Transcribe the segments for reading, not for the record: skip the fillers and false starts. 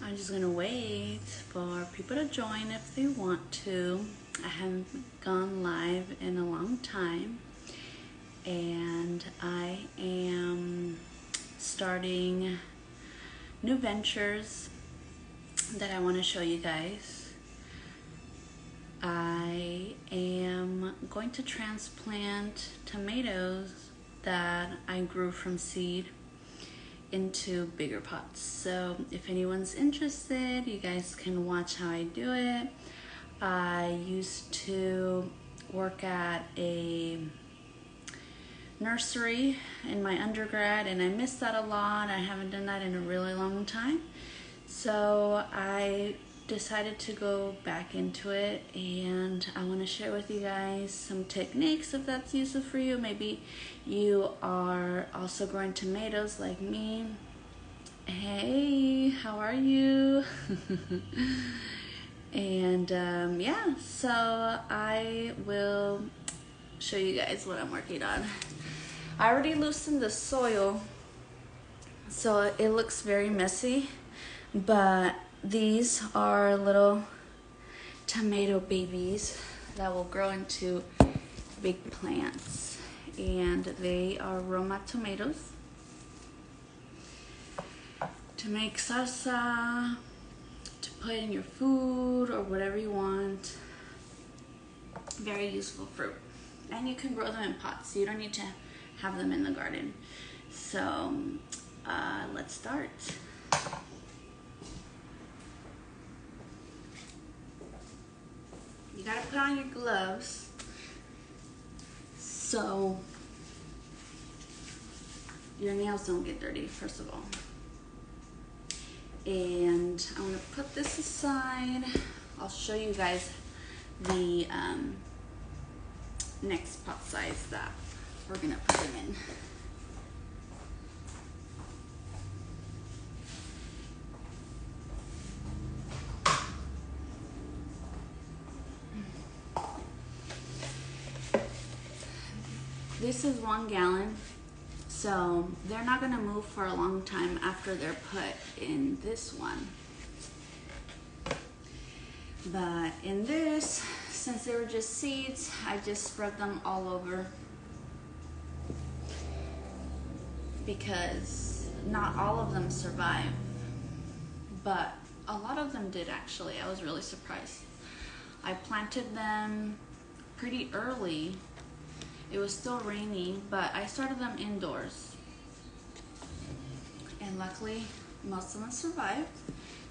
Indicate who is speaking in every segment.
Speaker 1: I'm just gonna wait for people to join if they want to. I haven't gone live in a long time, and I am starting new ventures that I want to show you guys. I am going to transplant tomatoes that I grew from seed into bigger pots. So if anyone's interested, you guys can watch how I do it. I used to work at a nursery in my undergrad, and I missed that a lot. I haven't done that in a really long time. So I decided to go back into it, and I want to share with you guys some techniques if that's useful for you. Maybe you are also growing tomatoes like me. Hey, how are you? And yeah, so I will show you guys what I'm working on. I already loosened the soil, so it looks very messy, but these are little tomato babies that will grow into big plants, and they are Roma tomatoes to make salsa, to put in your food or whatever you want. Very useful fruit, and you can grow them in pots, so you don't need to have them in the garden. So let's start. You gotta put on your gloves so your nails don't get dirty, first of all. And I'm gonna put this aside. I'll show you guys the next pot size that we're gonna put them in. This is 1 gallon, so they're not gonna move for a long time after they're put in this one. But in this, since they were just seeds, I just spread them all over because not all of them survived, but a lot of them did actually. I was really surprised. I planted them pretty early. It was still rainy, but I started them indoors, and luckily most of them survived.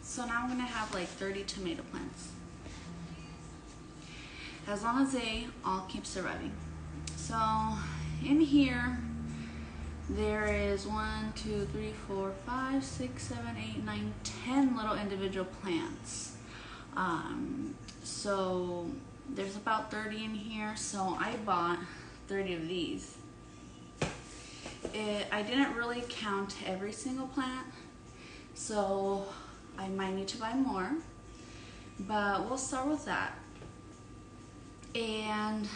Speaker 1: So now I'm gonna have like 30 tomato plants, as long as they all keep surviving. So in here there is 1, 2, 3, 4, 5, 6, 7, 8, 9, 10 little individual plants. So there's about 30 in here, so I bought 30 of these. I didn't really count every single plant, so I might need to buy more, but we'll start with that. And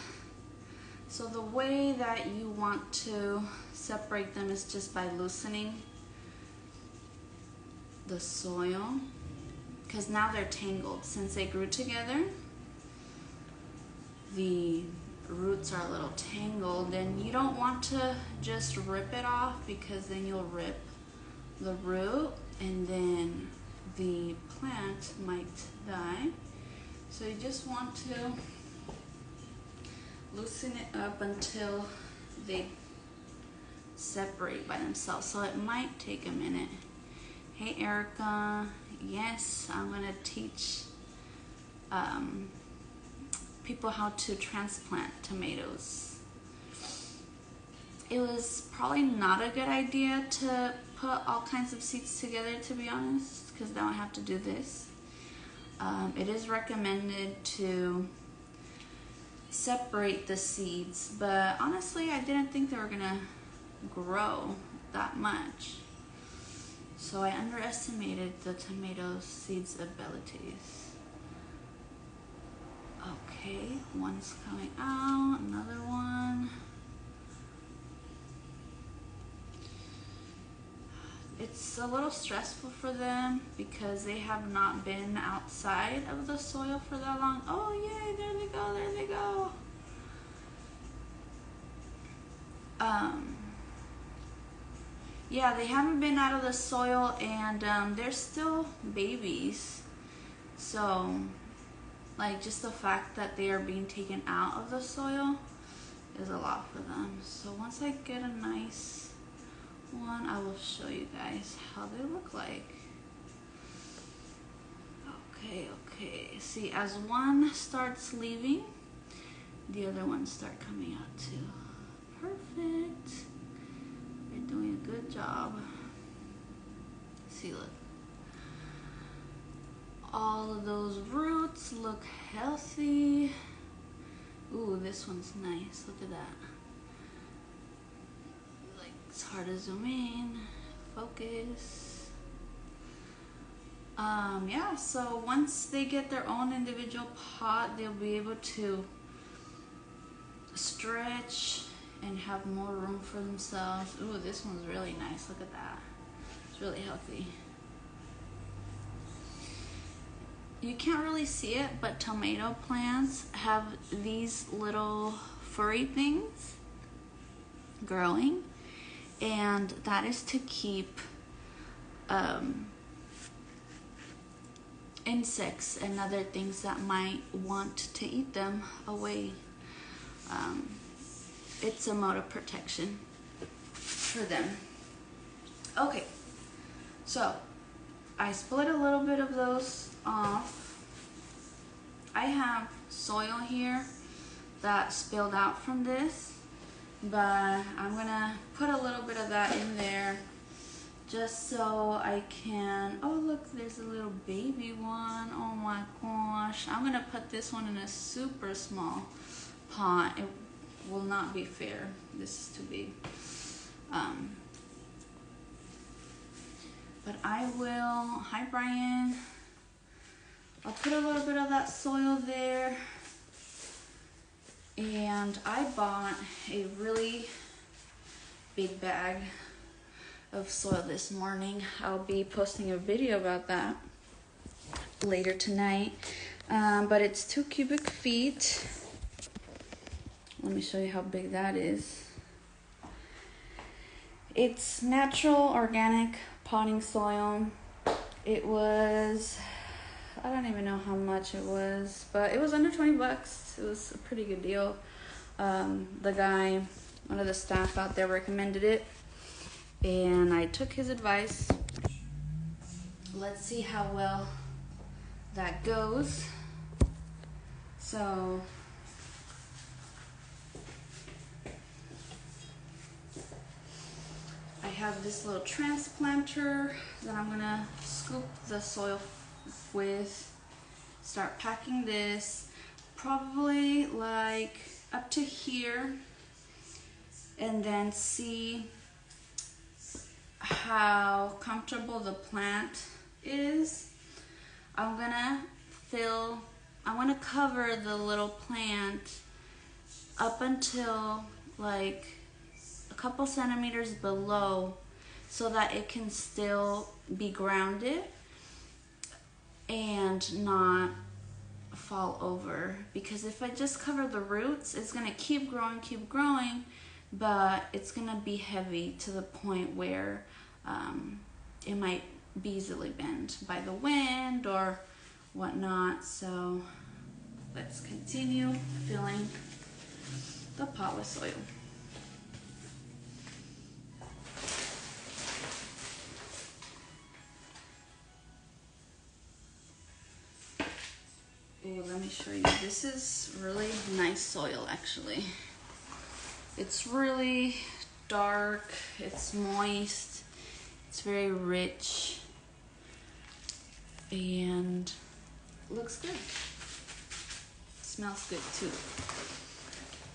Speaker 1: so the way that you want to separate them is just by loosening the soil, because now they're tangled. Since they grew together, the roots are a little tangled, and you don't want to just rip it off, because then you'll rip the root and then the plant might die. So you just want to loosen it up until they separate by themselves. So it might take a minute. Hey Erica, yes, I'm gonna teach people how to transplant tomatoes. It was probably not a good idea to put all kinds of seeds together, to be honest, because now I have to do this. It is recommended to separate the seeds, but honestly I didn't think they were gonna grow that much, so I underestimated the tomato seeds' abilities. Okay, one's coming out, another one. it's a little stressful for them because they have not been outside of the soil for that long. Oh yay, there they go, there they go. Yeah, they haven't been out of the soil, and they're still babies. So, like, just the fact that they are being taken out of the soil is a lot for them. So once I get a nice one, I will show you guys how they look like. Okay. See, as one starts leaving, the other ones start coming out too. Perfect. You're doing a good job. See, look. All of those roots look healthy. Ooh, this one's nice. Look at that. Like, it's hard to zoom in. Focus. Yeah, so once they get their own individual pot, they'll be able to stretch and have more room for themselves. Ooh, this one's really nice. Look at that. It's really healthy. You can't really see it, but tomato plants have these little furry things growing, and that is to keep insects and other things that might want to eat them away. It's a mode of protection for them. Okay, so I split a little bit of those off. I have soil here that spilled out from this, but I'm gonna put a little bit of that in there just so I can, oh look, there's a little baby one. Oh my gosh. I'm gonna put this one in a super small pot. It will not be fair. This is too big. But I will, hi Brian. I'll put a little bit of that soil there. And I bought a really big bag of soil this morning. I'll be posting a video about that later tonight. But it's 2 cubic feet. Let me show you how big that is. It's natural, organic potting soil. It was, I don't even know how much it was, but it was under 20 bucks. It was a pretty good deal. The guy, one of the staff out there recommended it, and I took his advice. Let's see how well that goes. So I have this little transplanter that I'm gonna scoop the soil with, start packing this, probably like up to here, and then see how comfortable the plant is. I'm gonna cover the little plant up until like a couple centimeters below, so that it can still be grounded and not fall over. Because if I just cover the roots, it's gonna keep growing, but it's gonna be heavy to the point where it might be easily bent by the wind or whatnot. So let's continue filling the pot with soil. Oh, let me show you. This is really nice soil, actually. It's really dark, it's moist, it's very rich, and looks good. Smells good too.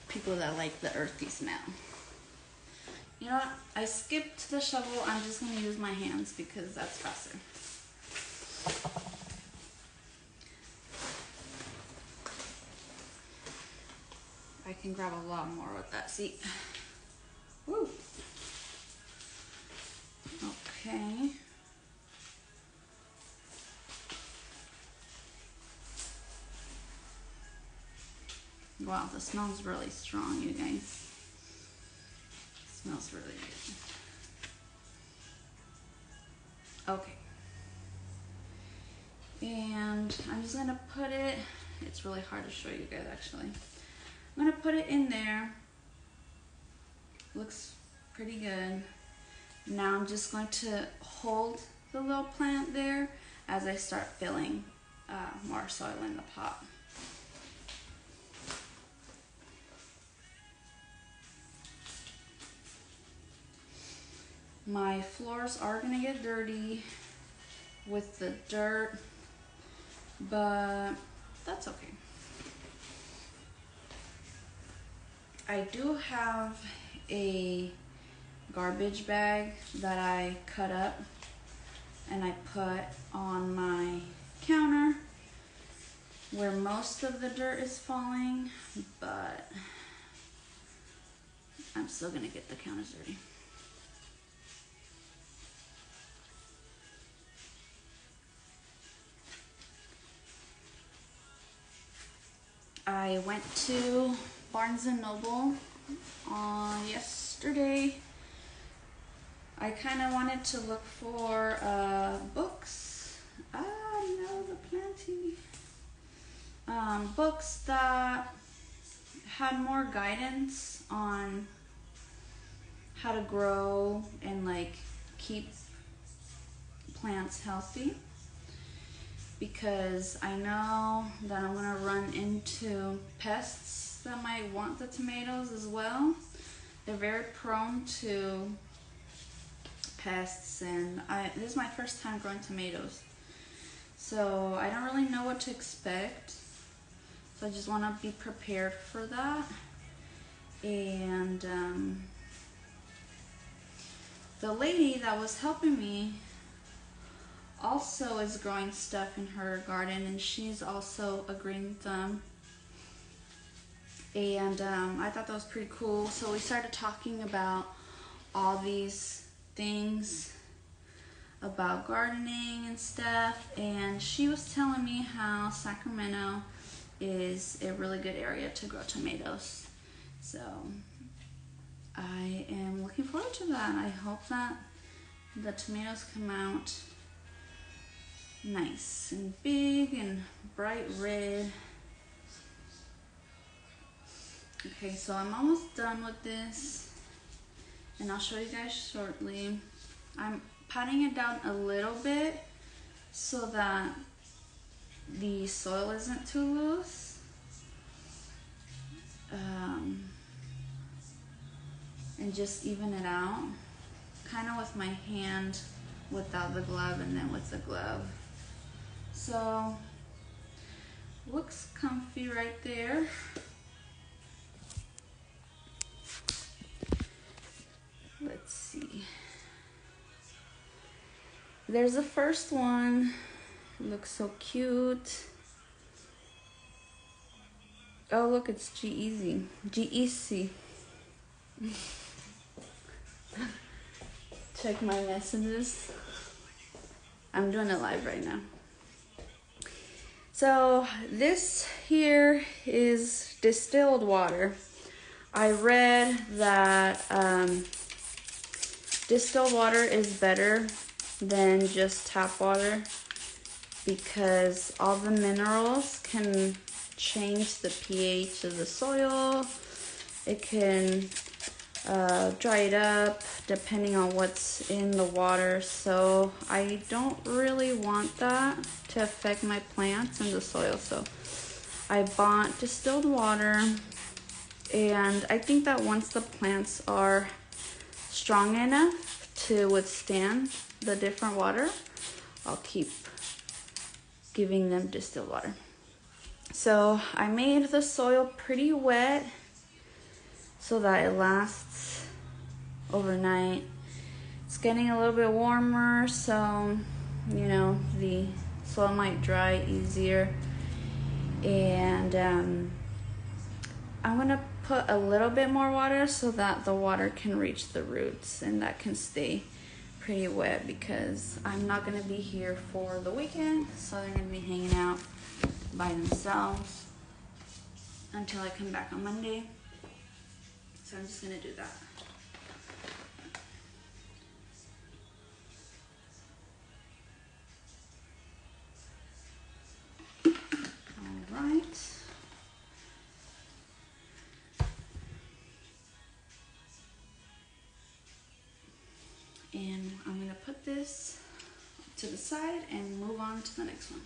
Speaker 1: People that like the earthy smell. You know what? I skipped the shovel. I'm just gonna use my hands because that's faster. I can grab a lot more with that. See? Woo. Okay. Wow, the smell's really strong, you guys. It smells really good. Okay. And I'm just gonna put it, it's really hard to show you guys actually. I'm gonna put it in there. Looks pretty good. Now I'm just going to hold the little plant there as I start filling more soil in the pot. My floors are gonna get dirty with the dirt, but that's okay. I do have a garbage bag that I cut up and I put on my counter where most of the dirt is falling, but I'm still gonna get the counters dirty. I went to Barnes & Noble yesterday. I kind of wanted to look for books. No, the planting. Books that had more guidance on how to grow and like keep plants healthy, because I know that I'm gonna run into pests that might want the tomatoes as well. They're very prone to pests, and this is my first time growing tomatoes, so I don't really know what to expect. So I just want to be prepared for that. And the lady that was helping me also is growing stuff in her garden, and she's also a green thumb. And I thought that was pretty cool. So we started talking about all these things about gardening and stuff, and she was telling me how Sacramento is a really good area to grow tomatoes. So I am looking forward to that. I hope that the tomatoes come out nice and big and bright red. Okay, so I'm almost done with this, and I'll show you guys shortly. I'm patting it down a little bit so that the soil isn't too loose. And just even it out, kind of with my hand without the glove and then with the glove. So, looks comfy right there. Let's see. There's the first one. It looks so cute. Oh, look, it's G-Eazy. G-Eazy. Check my messages. I'm doing it live right now. So this here is distilled water. I read that distilled water is better than just tap water because all the minerals can change the pH of the soil. It can dry it up depending on what's in the water, so I don't really want that to affect my plants and the soil. So I bought distilled water, and I think that once the plants are strong enough to withstand the different water, I'll keep giving them distilled water. So I made the soil pretty wet so that it lasts overnight. It's getting a little bit warmer, so you know the soil might dry easier. And I'm gonna put a little bit more water so that the water can reach the roots and that can stay pretty wet because I'm not gonna be here for the weekend, so they're gonna be hanging out by themselves until I come back on Monday. So I'm just gonna do that. All right. And I'm gonna put this to the side and move on to the next one.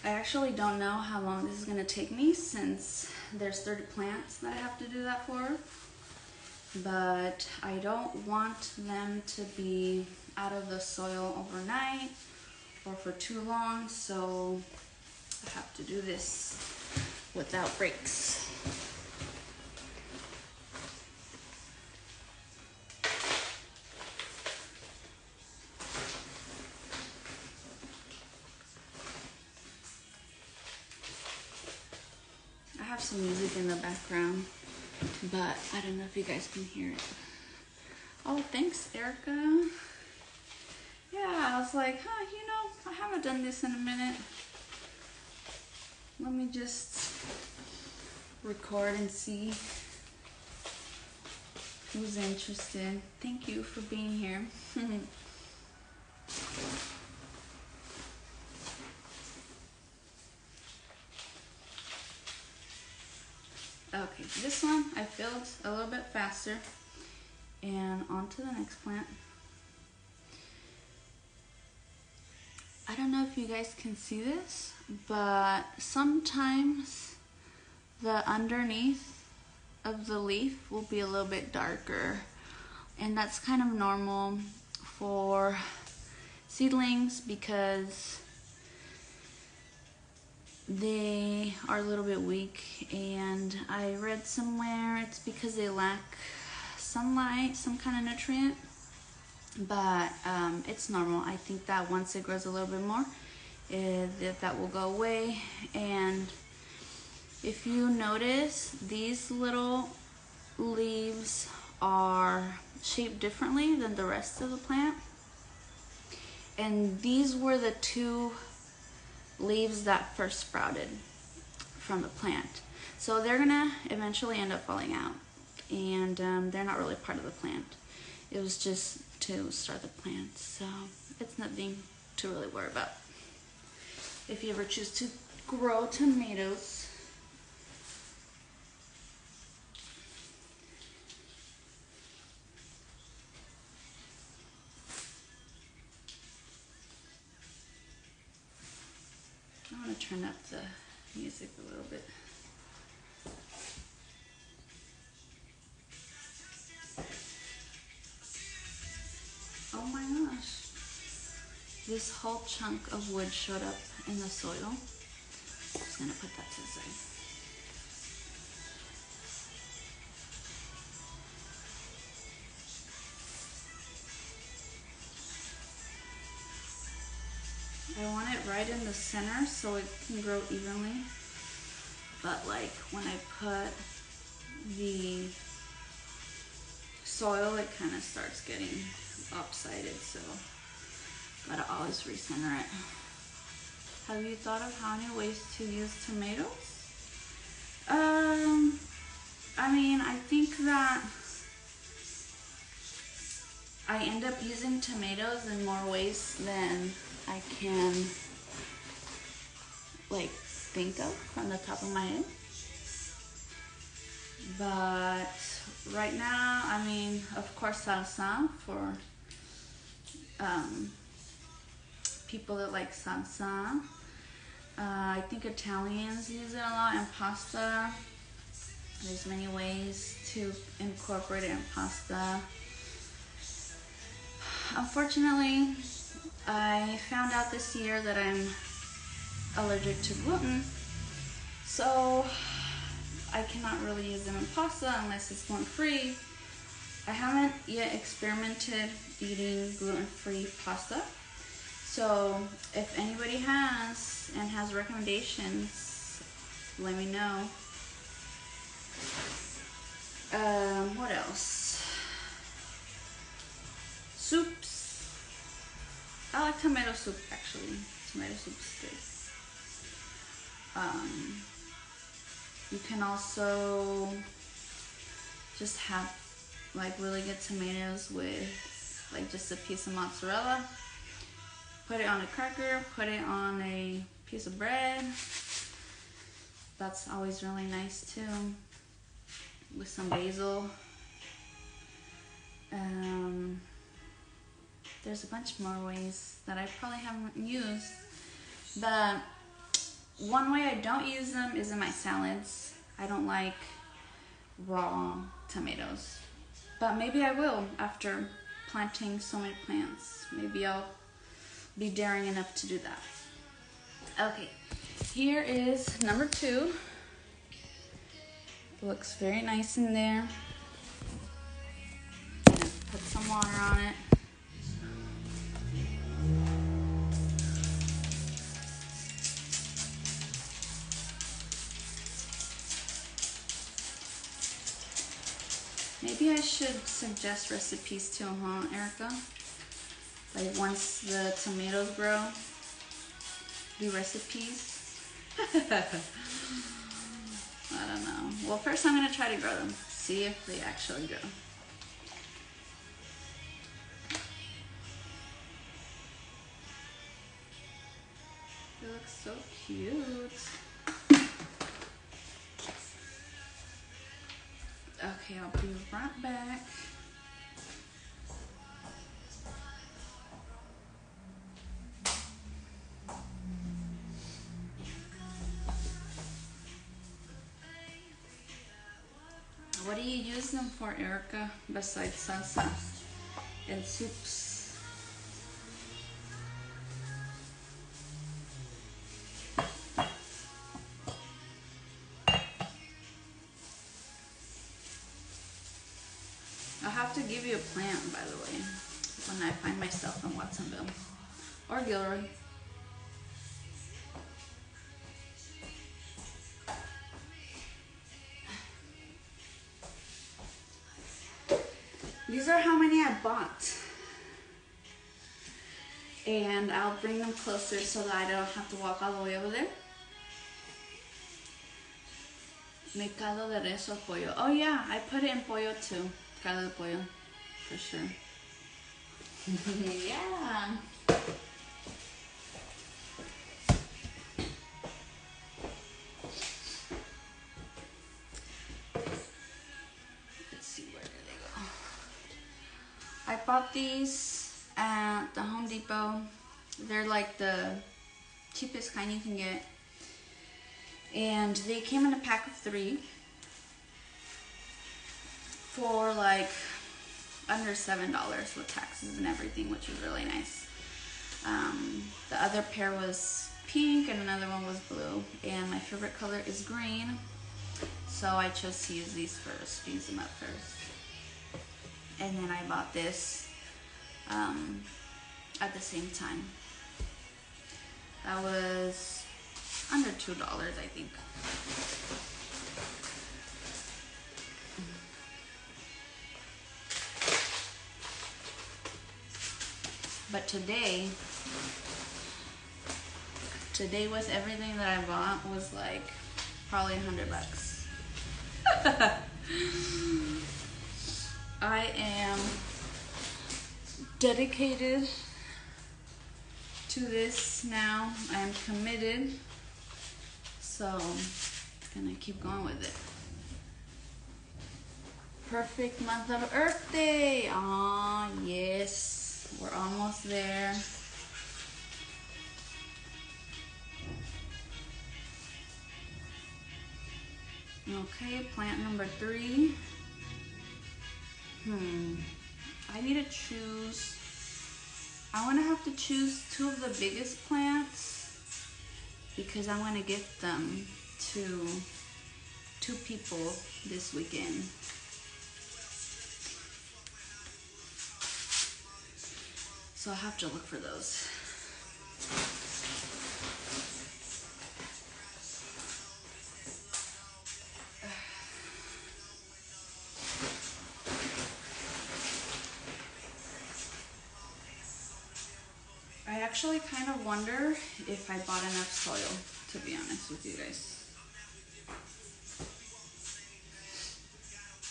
Speaker 1: I actually don't know how long this is gonna take me since there's 30 plants that I have to do that for, but I don't want them to be out of the soil overnight or for too long, so I have to do this without breaks. I have some music in the background, but I don't know if you guys can hear it. Oh, thanks, Erica. Yeah, I was like, you know, I haven't done this in a minute. Let me just record and see who's interested. Thank you for being here. Okay, this one I filled a little bit faster. And on to the next plant. I don't know if you guys can see this, but sometimes the underneath of the leaf will be a little bit darker, and that's kind of normal for seedlings because they are a little bit weak, and I read somewhere it's because they lack sunlight, some kind of nutrient. But it's normal. I think that once it grows a little bit more, that will go away. And if you notice, these little leaves are shaped differently than the rest of the plant. And these were the two leaves that first sprouted from the plant. So they're gonna eventually end up falling out, and they're not really part of the plant. It was just to start the plant, so it's nothing to really worry about. If you ever choose to grow tomatoes. I want to turn up the music a little bit. Oh my gosh. This whole chunk of wood showed up in the soil. I'm just gonna put that to the side. I want it right in the center so it can grow evenly. But like when I put the soil, it kind of starts getting lopsided, so gotta always recenter it. Have you thought of how many ways to use tomatoes? I mean, I think that I end up using tomatoes in more ways than I can like think of from the top of my head. But right now, I mean, of course, salsa for people that like salsa. I think Italians use it a lot in pasta. There's many ways to incorporate it in pasta. Unfortunately, I found out this year that I'm allergic to gluten, so I cannot really use them in pasta unless it's gluten-free. I haven't yet experimented eating gluten-free pasta, So if anybody has recommendations, let me know. What else? Soups. I like tomato soup actually. Tomato soup is good. You can also just have like really good tomatoes with like just a piece of mozzarella. Put it on a cracker, put it on a piece of bread. That's always really nice too. With some basil. There's a bunch more ways that I probably haven't used. But one way I don't use them is in my salads. I don't like raw tomatoes. But maybe I will after planting so many plants. Maybe I'll be daring enough to do that. Okay, here is number 2. Looks very nice in there. Put some water on it. Maybe I should suggest recipes too, huh, Erica? Like once the tomatoes grow, do recipes. I don't know. Well, first I'm gonna try to grow them. See if they actually grow. They look so cute. Okay, I'll be right back. What do you use them for, Erica, besides salsa and soups? I'll have to give you a plant, by the way, when I find myself in Watsonville or Gilroy. These are how many I bought. And I'll bring them closer so that I don't have to walk all the way over there. Caldo de res o pollo. Oh yeah, I put it in pollo too. Caldo de pollo, for sure. Yeah. Let's see, where did they go? I bought these at the Home Depot. They're like the cheapest kind you can get. And they came in a pack of 3 for like under $7 with taxes and everything, which was really nice. The other pair was pink and another one was blue, and my favorite color is green, so I chose to use these first, use them up first. And then I bought this at the same time. That was under $2, I think. But today with everything that I bought was like probably $100. I am dedicated to this now. I am committed. So I'm gonna keep going with it. Perfect month of Earth Day. Aw, yes. We're almost there. Okay, plant number 3. I need to choose. I want to have to choose 2 of the biggest plants because I'm going to gift them to 2 people this weekend. So I'll have to look for those. actually kind of wonder if I bought enough soil, to be honest with you guys.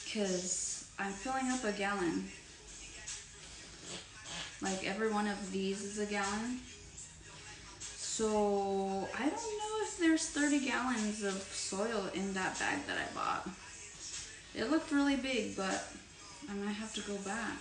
Speaker 1: Because I'm filling up a gallon. Like every one of these is a gallon. So I don't know if there's 30 gallons of soil in that bag that I bought. It looked really big, but I might have to go back.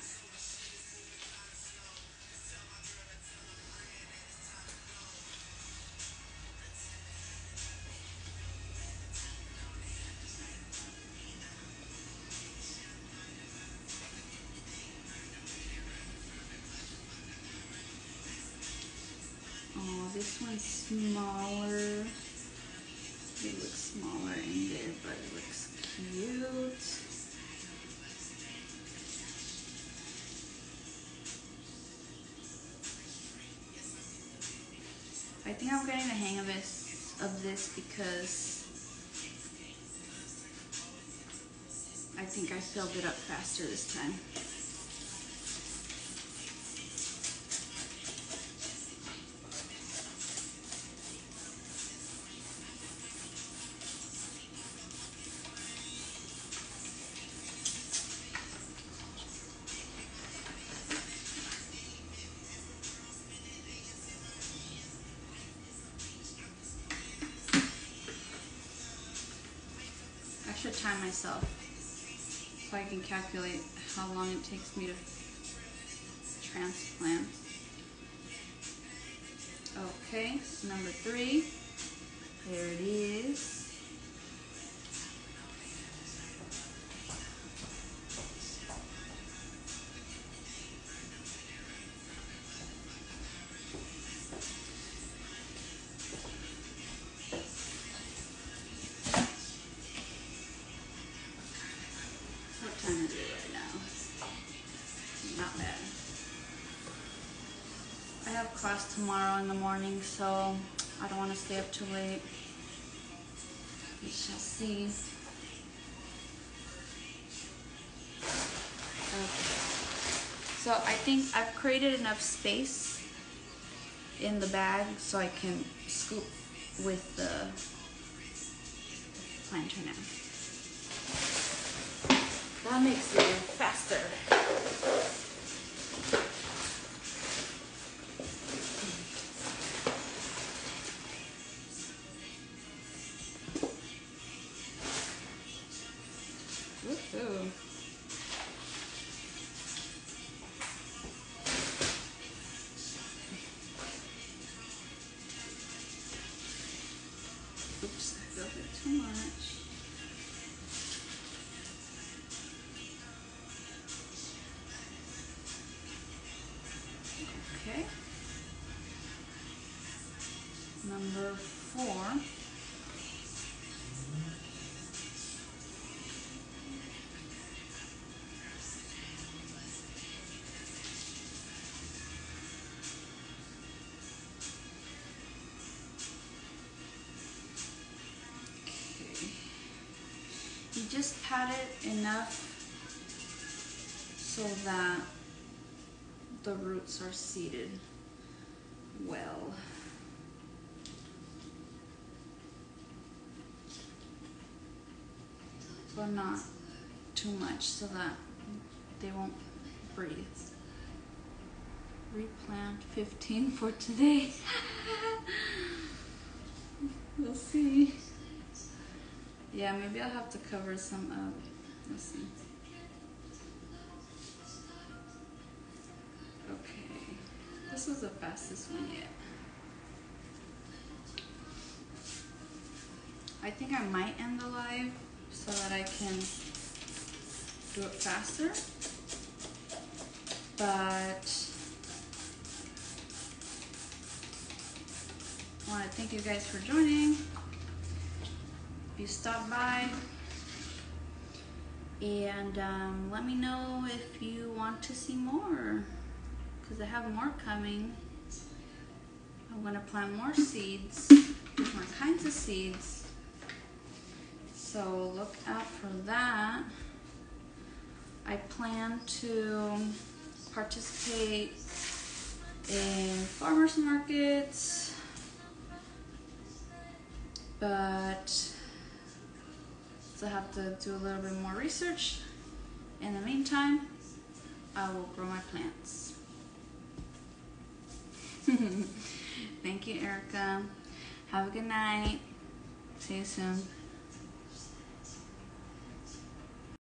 Speaker 1: Oh, this one's smaller. It looks smaller in there, but it looks cute. I think I'm getting the hang of this because I think I filled it up faster this time. I should time myself so I can calculate how long it takes me to transplant. Okay, number 3. There it is. What time is it right now? Not bad. I have class tomorrow in the morning, so I don't want to stay up too late. We shall see. Okay. So I think I've created enough space in the bag so I can scoop with the planter now. That makes it faster. Woohoo. Oops, I filled it too much. Okay. Number 4. You just pat it enough so that the roots are seated well. But not too much so that they won't breathe. Replant 15 for today. We'll see. Yeah, maybe I'll have to cover some up. Let's see. Okay. This was the fastest one yet. I think I might end the live so that I can do it faster. But I want to thank you guys for joining. If you stopped by, and let me know if you want to see more, because I have more coming. I'm going to plant more seeds, different kinds of seeds, so look out for that. I plan to participate in farmers markets, but still have to do a little bit more research. In the meantime, I will grow my plants. Thank you, Erica. Have a good night. See you soon.